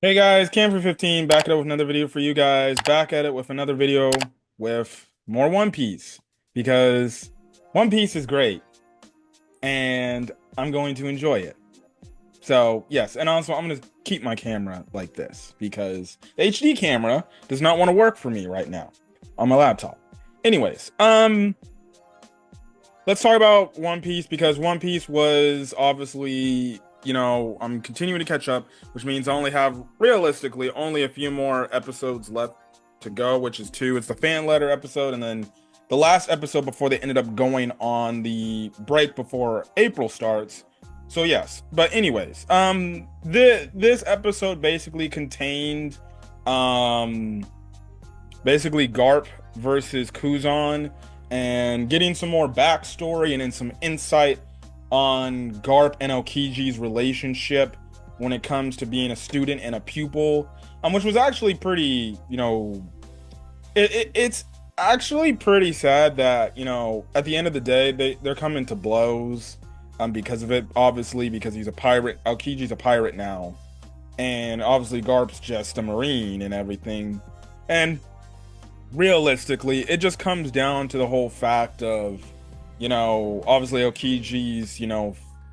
Hey guys, Cam for 15 back at it with another video for you guys. Back at it with another video with more One Piece because One Piece is great and I'm going to enjoy it. So, yes, and also I'm going to keep my camera like this because the HD camera does not want to work for me right now on my laptop. Anyways, let's talk about One Piece because One Piece was obviously, I'm continuing to catch up, which means I only have realistically only a few more episodes left to go, which is two. It's the fan letter episode, and then the last episode before they ended up going on the break before April starts. So yes, but anyways, this episode basically contained basically Garp versus Kuzan and getting some more backstory and then some insight on Garp and Aokiji's relationship when it comes to being a student and a pupil, which was actually pretty, it's actually pretty sad that, at the end of the day, they're coming to blows because of it, obviously, because he's a pirate. Aokiji's a pirate now, and obviously Garp's just a marine and everything. And realistically, it just comes down to the whole fact of, obviously Aokiji's,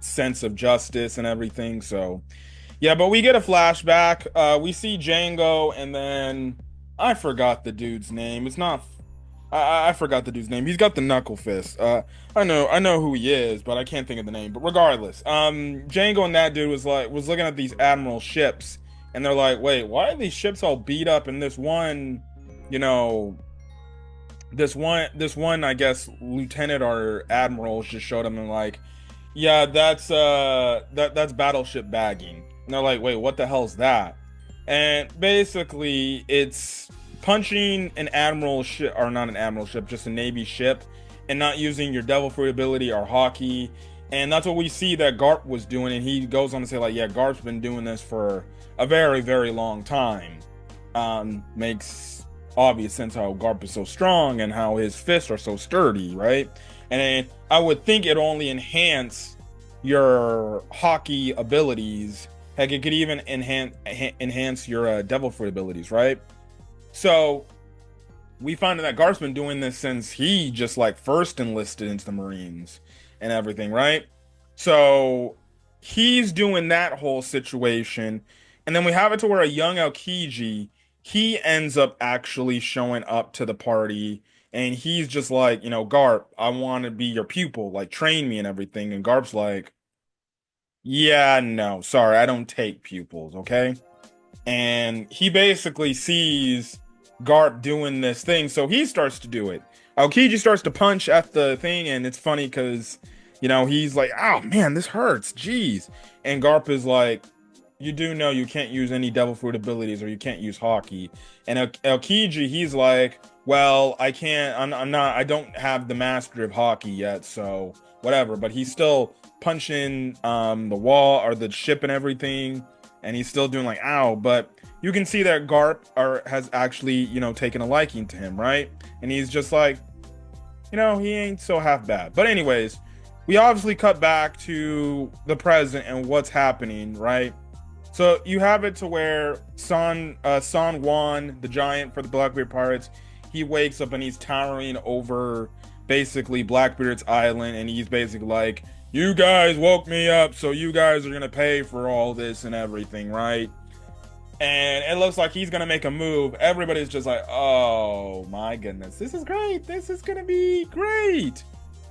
sense of justice and everything. So, yeah, but we get a flashback. We see Django, and then I forgot the dude's name. It's not. I forgot the dude's name. He's got the knuckle fist. I know who he is, but I can't think of the name. But regardless, Django and that dude was looking at these admiral ships, and they're like, wait, why are these ships all beat up? And this one, you know, this one, I guess, lieutenant or admiral just showed him and like, yeah, that's battleship bagging. And they're like, wait, what the hell's that? And basically, it's punching an admiral ship, or not an admiral ship, just a navy ship, and not using your devil fruit ability or hockey. And that's what we see that Garp was doing. And he goes on to say, like, yeah, Garp's been doing this for a very, very long time. Makes obvious sense how Garp is so strong and how his fists are so sturdy, right? And I would think it only enhance your hockey abilities. Heck, it could even enhance your devil fruit abilities, right? So we find that Garp's been doing this since he just like first enlisted into the Marines and everything, right? So he's doing that whole situation, and then we have it to where a young Aokiji, he ends up actually showing up to the party, and he's just like, Garp, I want to be your pupil, like train me and everything. And Garp's like, yeah, no, sorry, I don't take pupils, okay? And he basically sees Garp doing this thing, so he starts to do it. Aokiji starts to punch at the thing, and it's funny because, he's like, oh man, this hurts, jeez. And Garp is like, you do know you can't use any devil fruit abilities or you can't use hockey. And Aokiji, he's like, well, I can't, I don't have the mastery of hockey yet, so whatever. But he's still punching the wall or the ship and everything, and he's still doing like, ow. But you can see that Garp has actually, taken a liking to him, right? And he's just like, he ain't so half bad. But anyways, we obviously cut back to the present and what's happening, right? So you have it to where San Juan, the giant for the Blackbeard Pirates, he wakes up and he's towering over basically Blackbeard's island, and he's basically like, you guys woke me up, so you guys are gonna pay for all this and everything, right? And it looks like he's gonna make a move. Everybody's just like, oh my goodness, this is great. This is gonna be great.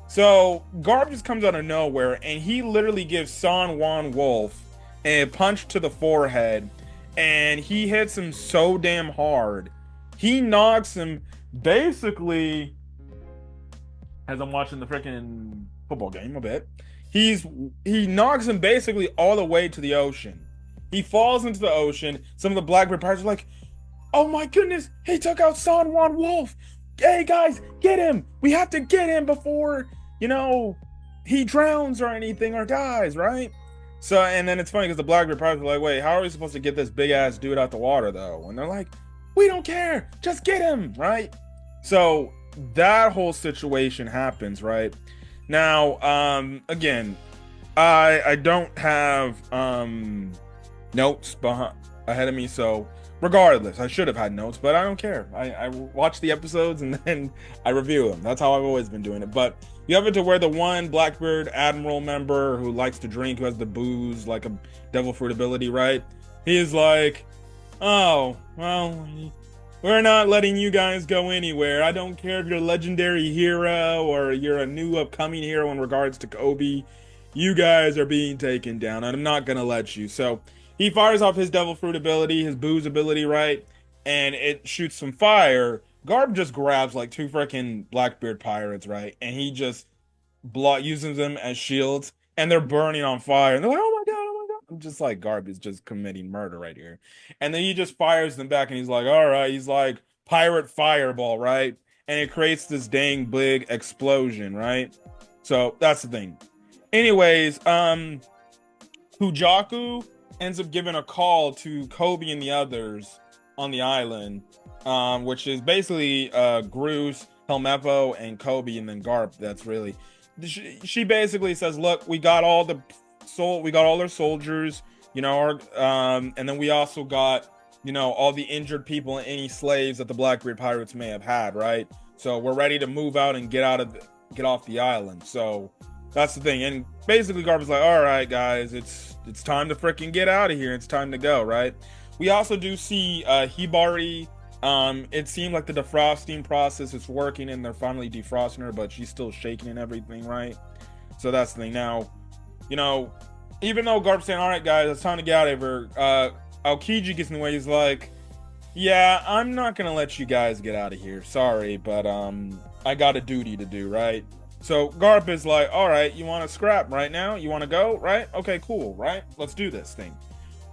So Garp just comes out of nowhere, and he literally gives San Juan Wolf a punch to the forehead, and he hits him so damn hard. He knocks him basically, as I'm watching the freaking football game a bit, he knocks him basically all the way to the ocean. He falls into the ocean. Some of the Blackbeard Pirates are like, oh my goodness, he took out San Juan Wolf. Hey guys, get him. We have to get him before, he drowns or anything or dies, right? So, and then it's funny because the Blackbeard Pirates are like, wait, how are we supposed to get this big ass dude out the water though? And they're like, we don't care, just get him, right? So that whole situation happens, right? Now, again, I don't have notes behind ahead of me. So regardless, I should have had notes, but I don't care. I watch the episodes and then I review them. That's how I've always been doing it. But you have it to where the one Blackbeard Admiral member who likes to drink, who has the booze, like a devil fruit ability, right? He's like, oh, well, we're not letting you guys go anywhere. I don't care if you're a legendary hero or you're a new upcoming hero in regards to Kobe. You guys are being taken down. I'm not going to let you. So he fires off his devil fruit ability, his booze ability, right? And it shoots some fire. Garp just grabs like two freaking Blackbeard pirates, right? And he just uses them as shields, and they're burning on fire. And they're like, oh my god, oh my god. I'm just like, Garp is just committing murder right here. And then he just fires them back, and he's like, all right. He's like, pirate fireball, right? And it creates this dang big explosion, right? So that's the thing. Anyways, Fujaku ends up giving a call to Kobe and the others on the island, which is basically Groose, Helmeppo, and Kobe, and then Garp. That's really she basically says, look, we got all their soldiers, you know, and then we also got, you know, all the injured people and any slaves that the Blackbeard Pirates may have had, right? So we're ready to move out and get off the island. So that's the thing. And basically Garp is like, all right, guys, it's time to freaking get out of here. It's time to go, right? We also do see Hibari. It seemed like the defrosting process is working and they're finally defrosting her, but she's still shaking and everything, right? So that's the thing. Now, you know, even though Garp's saying, all right, guys, it's time to get out of here, Aokiji gets in the way. He's like, yeah, I'm not going to let you guys get out of here. Sorry, but I got a duty to do, right? So Garp is like, all right, you want to scrap right now? You want to go, right? Okay, cool, right? Let's do this thing.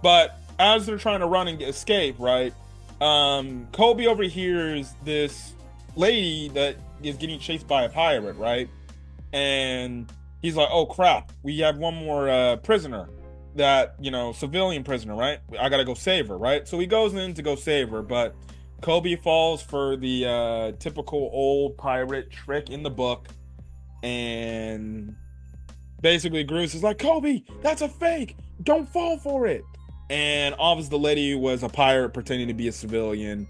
But as they're trying to run and escape, right, Kobe overhears this lady that is getting chased by a pirate, right? And he's like, oh crap, we have one more prisoner, that, you know, civilian prisoner, right? I gotta go save her, right? So he goes in to go save her, but Kobe falls for the typical old pirate trick in the book, and basically Groose is like, Kobe, that's a fake, don't fall for it. And obviously the lady was a pirate pretending to be a civilian,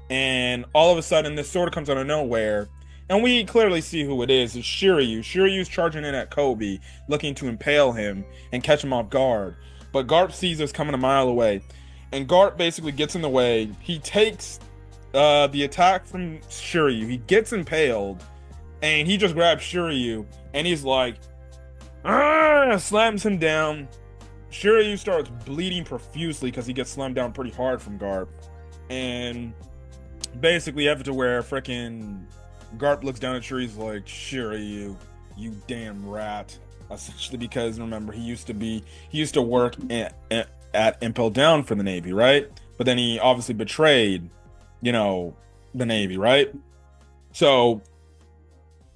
and all of a sudden this sword comes out of nowhere, and we clearly see who it is. It's Shiryu. Shiryu's charging in at Kobe, looking to impale him and catch him off guard, but Garp sees us coming a mile away, and Garp basically gets in the way. He takes the attack from Shiryu, he gets impaled, and he just grabs Shiryu, and he's like, slams him down. Shiryu starts bleeding profusely because he gets slammed down pretty hard from Garp, and basically have it to where frickin' Garp looks down at Shiryu's like, Shiryu, you damn rat. Essentially, because remember, he used to work at Impel Down for the Navy, right? But then he obviously betrayed, you know, the Navy, right? So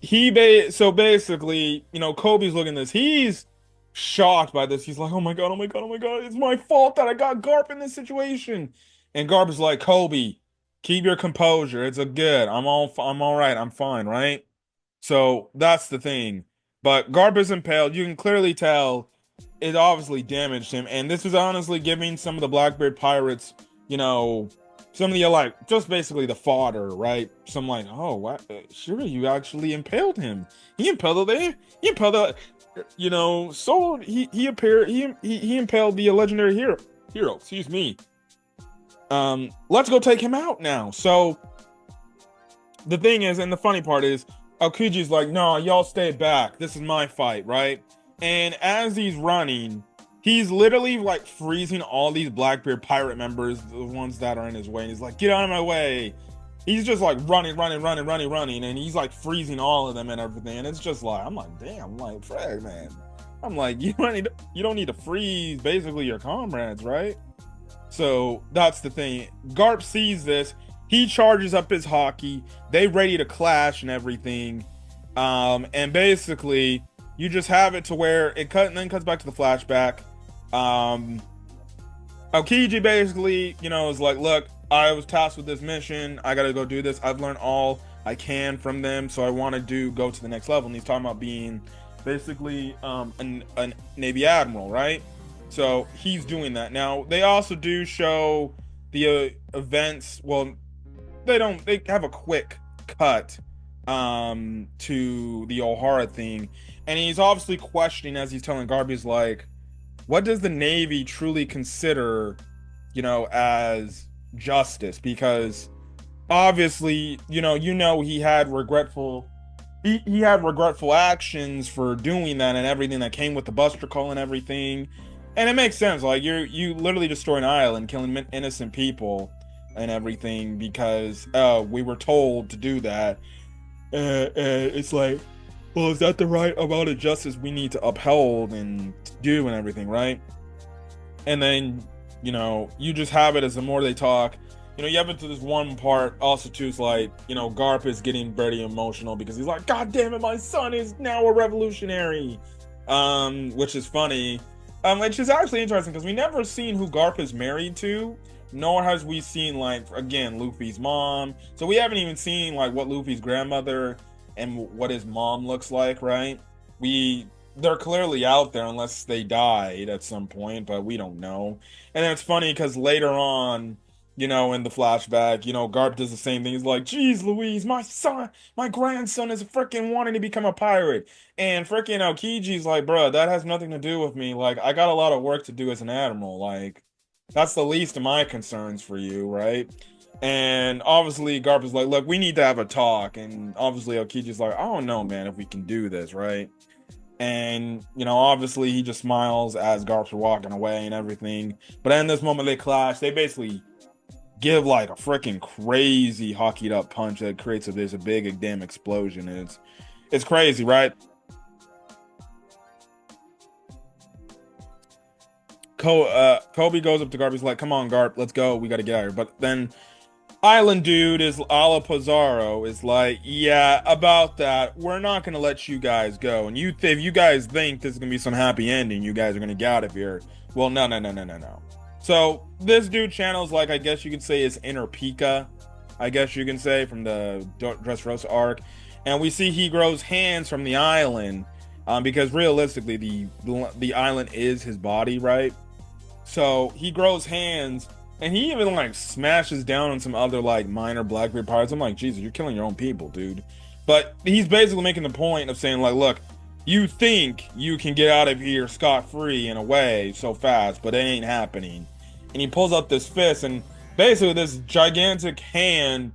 so basically, you know, Kobe's looking at this. He's shocked by this. He's like, oh my god, oh my god, oh my god, it's my fault that I got Garp in this situation. And Garp is like, Kobe, keep your composure. It's a good. I'm all right. I'm fine, right? So that's the thing. But Garp is impaled. You can clearly tell it obviously damaged him. And this is honestly giving some of the Blackbeard Pirates, you know, some of the, like, just basically the fodder, right? Some like, oh, what? Sure, you actually impaled him. He impaled you know, so he impaled the legendary hero, excuse me. Let's go take him out now. So the thing is, and the funny part is, Aokiji's like, no, y'all stay back. This is my fight, right? And as he's running, he's literally like freezing all these Blackbeard pirate members, the ones that are in his way. And he's like, get out of my way. He's just like running, and he's like freezing all of them and everything. And it's just like, I'm like, damn, I'm like, Fred, man. I'm like, you don't need to freeze basically your comrades, right? So that's the thing. Garp sees this. He charges up his hockey. They ready to clash and everything. And basically, you just have it to where it then cuts back to the flashback. Aokiji basically, you know, is like, look, I was tasked with this mission. I gotta go do this. I've learned all I can from them, so I want to go to the next level. And he's talking about being basically a Navy admiral, right? So he's doing that. Now, they also do show the events. Well, they don't, they have a quick cut to the O'Hara thing. And he's obviously questioning as he's telling Garp, he's like, what does the Navy truly consider, as justice? Because obviously, he had regretful actions for doing that and everything that came with the Buster Call and everything. And it makes sense. Like you literally destroy an island, killing innocent people and everything because we were told to do that. It's like, well, is that the right amount of justice we need to uphold and do and everything, right? And then, you just have it as the more they talk, you have it to this one part also too. It's like, Garp is getting very emotional because he's like, God damn it, my son is now a revolutionary. Which is funny. Which is actually interesting because we never seen who Garp is married to, nor has we seen, like, again, Luffy's mom. So we haven't even seen, like, what Luffy's grandmother and what his mom looks like, right? They're clearly out there unless they died at some point, but we don't know. And then it's funny because later on, in the flashback, Garp does the same thing. He's like, geez, Louise, my grandson is freaking wanting to become a pirate. And freaking Aokiji's like, bruh, that has nothing to do with me. Like, I got a lot of work to do as an admiral. Like, that's the least of my concerns for you, right? And obviously, Garp is like, look, we need to have a talk. And obviously, Aokiji's like, I don't know, man, if we can do this, right? And, obviously, he just smiles as Garp's walking away and everything. But in this moment, they clash. They basically give like a freaking crazy hockeyed up punch that creates there's a big damn explosion. It's crazy, right? Kobe goes up to Garp. He's like, come on, Garp, let's go. We got to get out of here. But then Island Dude is Ala Pizarro is like, yeah, about that. We're not going to let you guys go. And if you guys think this is going to be some happy ending, you guys are going to get out of here. Well, no, no, no, no, no, no. So this dude channels, like, I guess you could say his inner Pika, I guess you can say, from the Dressrosa arc. And we see he grows hands from the island, because realistically, the island is his body, right? So he grows hands, and he even like smashes down on some other like minor Blackbeard pirates. I'm like, Jesus, you're killing your own people, dude. But he's basically making the point of saying, like, look, you think you can get out of here scot-free in a way so fast, but it ain't happening. And he pulls out this fist, and basically this gigantic hand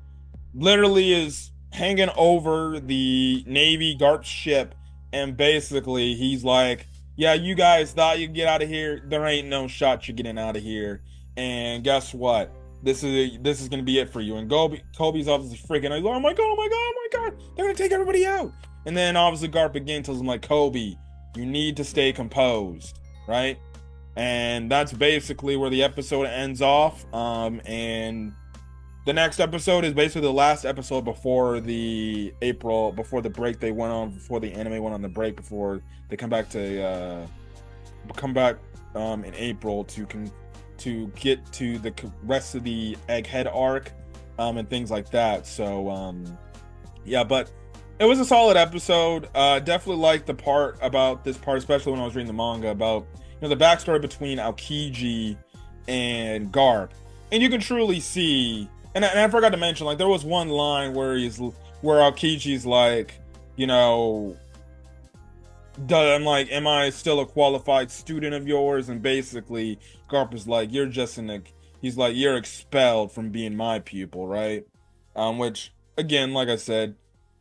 literally is hanging over the Navy Garp ship, and basically he's like, yeah, you guys thought you could get out of here. There ain't no shot you're getting out of here. And guess what? This is gonna be it for you. And Kobe's obviously freaking out. He's like, oh my god, oh my god, oh my god, they're gonna take everybody out. And then obviously Garp again tells him, like, Kobe, you need to stay composed, right? And that's basically where the episode ends off. And the next episode is basically the last episode before the break they went on, before the anime went on the break, before they come back in April to get to the rest of the Egghead arc, and things like that. So yeah, but it was a solid episode. Definitely liked the part about this part, especially when I was reading the manga about the backstory between Aokiji and Garp, and you can truly see. And I forgot to mention, like, there was one line where Aokiji's like, I'm like, am I still a qualified student of yours? And basically, Garp is like, he's like, you're expelled from being my pupil, right? Which, again, like I said,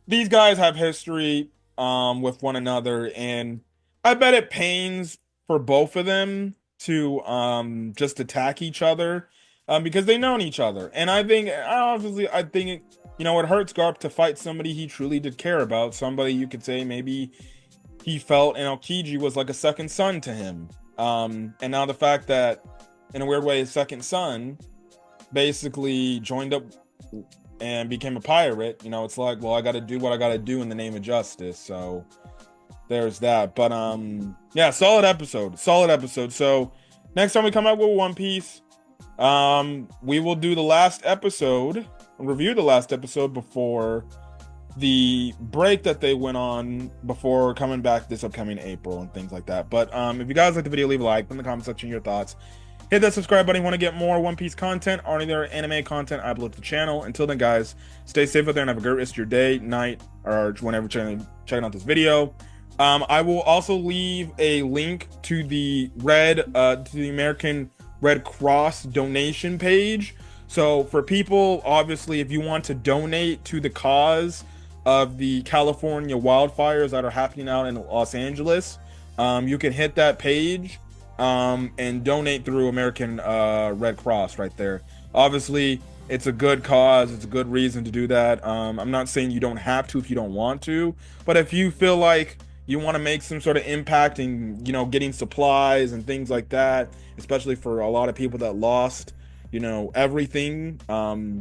these guys have history with one another, and I bet it pains for both of them to just attack each other, because they known each other. And I think it hurts Garp to fight somebody he truly did care about, somebody you could say maybe he felt and Aokiji was like a second son to him. And now the fact that, in a weird way, his second son basically joined up and became a pirate, it's like, well, I got to do what I got to do in the name of justice. So there's that. But yeah, solid episode. So next time we come out with One Piece, we will do the last episode, review the last episode before the break that they went on before coming back this upcoming April and things like that. But if you guys like the video, leave a like, put in the comment section your thoughts. Hit that subscribe button if you want to get more One Piece content or any other anime content I upload to the channel. Until then, guys, stay safe out there and have a great rest of your day, night, or whenever checking out this video. I will also leave a link to the American Red Cross donation page. So for people, obviously, if you want to donate to the cause of the California wildfires that are happening out in Los Angeles, you can hit that page and donate through American Red Cross right there. Obviously, it's a good cause. It's a good reason to do that. I'm not saying you don't have to if you don't want to, but if you feel like you want to make some sort of impact in, you know, getting supplies and things like that, especially for a lot of people that lost, you know, everything,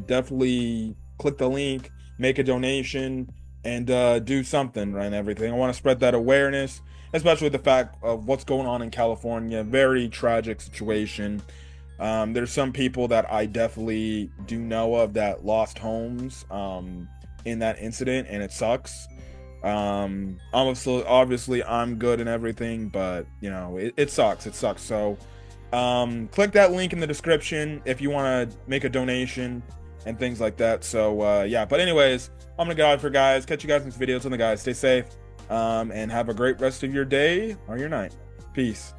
definitely click the link, make a donation, and do something, right, and everything. I want to spread that awareness, especially the fact of what's going on in California. Very tragic situation. There's some people that I definitely do know of that lost homes in that incident, and it sucks. Obviously I'm good and everything, but you know, it sucks. So click that link in the description if you want to make a donation and things like that. So yeah, but anyways, I'm gonna get out of here, guys. Catch you guys in this video. So, guys, stay safe and have a great rest of your day or your night. Peace.